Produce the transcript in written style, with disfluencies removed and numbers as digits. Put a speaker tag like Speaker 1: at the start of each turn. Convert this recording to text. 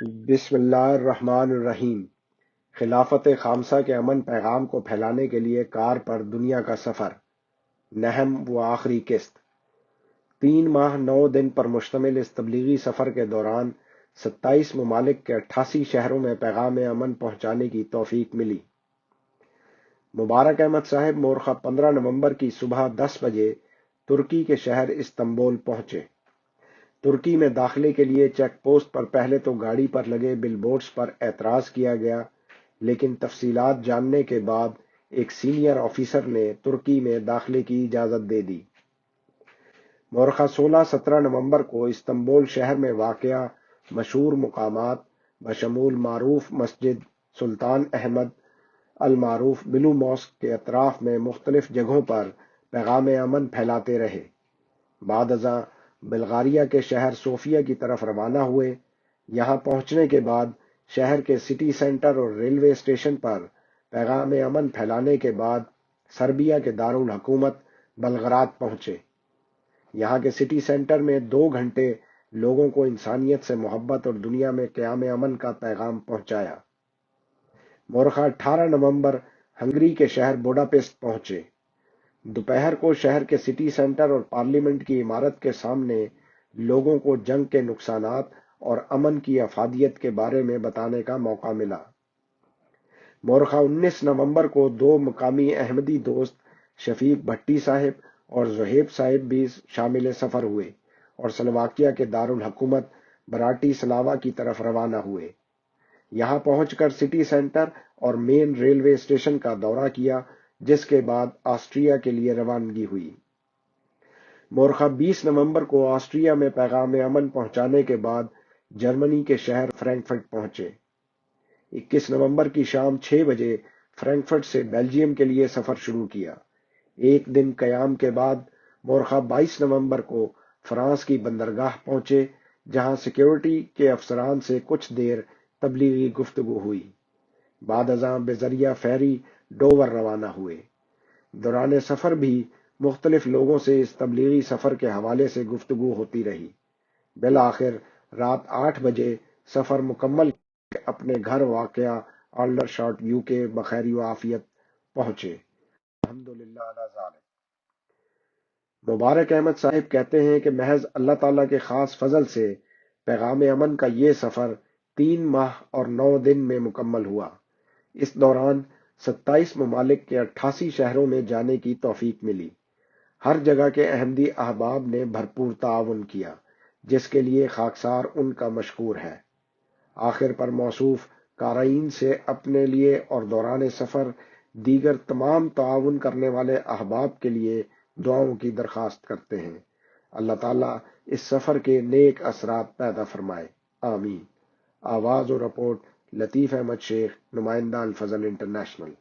Speaker 1: بسم اللہ الرحمن الرحیم۔ خلافت خامسہ کے امن پیغام کو پھیلانے کے لیے کار پر دنیا کا سفر، نہم و آخری قسط۔ 3 ماہ 9 دن پر مشتمل اس تبلیغی سفر کے دوران 27 ممالک کے 88 شہروں میں پیغام امن پہنچانے کی توفیق ملی۔ مبارک احمد صاحب مورخہ 15 نومبر کی صبح 10 بجے ترکی کے شہر استنبول پہنچے۔ ترکی میں داخلے کے لیے چیک پوسٹ پر پہلے تو گاڑی پر لگے بل بورڈز پر اعتراض کیا گیا، لیکن تفصیلات جاننے کے بعد ایک سینئر آفیسر نے ترکی میں داخلے کی اجازت دے دی۔ مورخہ 16-17 نومبر کو استنبول شہر میں واقع مشہور مقامات بشمول معروف مسجد سلطان احمد المعروف بلو ماسک کے اطراف میں مختلف جگہوں پر پیغام امن پھیلاتے رہے۔ بعد ازاں بلغاریہ کے شہر صوفیہ کی طرف روانہ ہوئے۔ یہاں پہنچنے کے بعد شہر کے سٹی سینٹر اور ریلوے اسٹیشن پر پیغام امن پھیلانے کے بعد سربیا کے دارالحکومت بلغراد پہنچے۔ یہاں کے سٹی سینٹر میں 2 گھنٹے لوگوں کو انسانیت سے محبت اور دنیا میں قیام امن کا پیغام پہنچایا۔ مورخہ 18 نومبر ہنگری کے شہر بوڈاپیسٹ پہنچے۔ دوپہر کو شہر کے سٹی سینٹر اور پارلیمنٹ کی عمارت کے سامنے لوگوں کو جنگ کے نقصانات اور امن کی افادیت کے بارے میں بتانے کا موقع ملا۔ مورخہ 19 نومبر کو 2 مقامی احمدی دوست شفیق بھٹی صاحب اور زہیب صاحب بھی شامل سفر ہوئے اور سلواکیہ کے دارالحکومت براٹی سلاوا کی طرف روانہ ہوئے۔ یہاں پہنچ کر سٹی سینٹر اور مین ریلوے اسٹیشن کا دورہ کیا، جس کے بعد آسٹریا کے لیے روانگی ہوئی۔ مورخہ 20 نومبر کو آسٹریا میں پیغام امن پہنچانے کے بعد جرمنی کے شہر فرینکفرٹ پہنچے۔ 21 نومبر کی شام 6 بجے فرینکفرٹ سے بیلجیم کے لیے سفر شروع کیا۔ ایک دن قیام کے بعد مورخہ 22 نومبر کو فرانس کی بندرگاہ پہنچے، جہاں سیکیورٹی کے افسران سے کچھ دیر تبلیغی گفتگو ہوئی۔ بعد ازاں بذریعہ فیری ڈوور روانہ ہوئے۔ دوران سفر بھی مختلف لوگوں سے اس تبلیغی سفر کے حوالے سے گفتگو ہوتی رہی۔ بالآخر رات 8 بجے سفر مکمل کر کے اپنے گھر واقع آلڈرشاٹ UK بخیر و عافیت پہنچے۔ الحمدللہ علی ذالک۔ مبارک احمد صاحب کہتے ہیں کہ محض اللہ تعالیٰ کے خاص فضل سے پیغام امن کا یہ سفر 3 ماہ اور 9 دن میں مکمل ہوا۔ اس دوران 27 ممالک کے 88 شہروں میں جانے کی توفیق ملی۔ ہر جگہ کے احمدی احباب نے بھرپور تعاون کیا، جس کے لیے خاکسار ان کا مشکور ہے۔ آخر پر موصوف قارئین سے اپنے لیے اور دوران سفر دیگر تمام تعاون کرنے والے احباب کے لیے دعاؤں کی درخواست کرتے ہیں۔ اللہ تعالیٰ اس سفر کے نیک اثرات پیدا فرمائے، آمین۔ آواز و رپورٹ لطیف احمد شیخ، نمائندہ الفضل انٹرنیشنل۔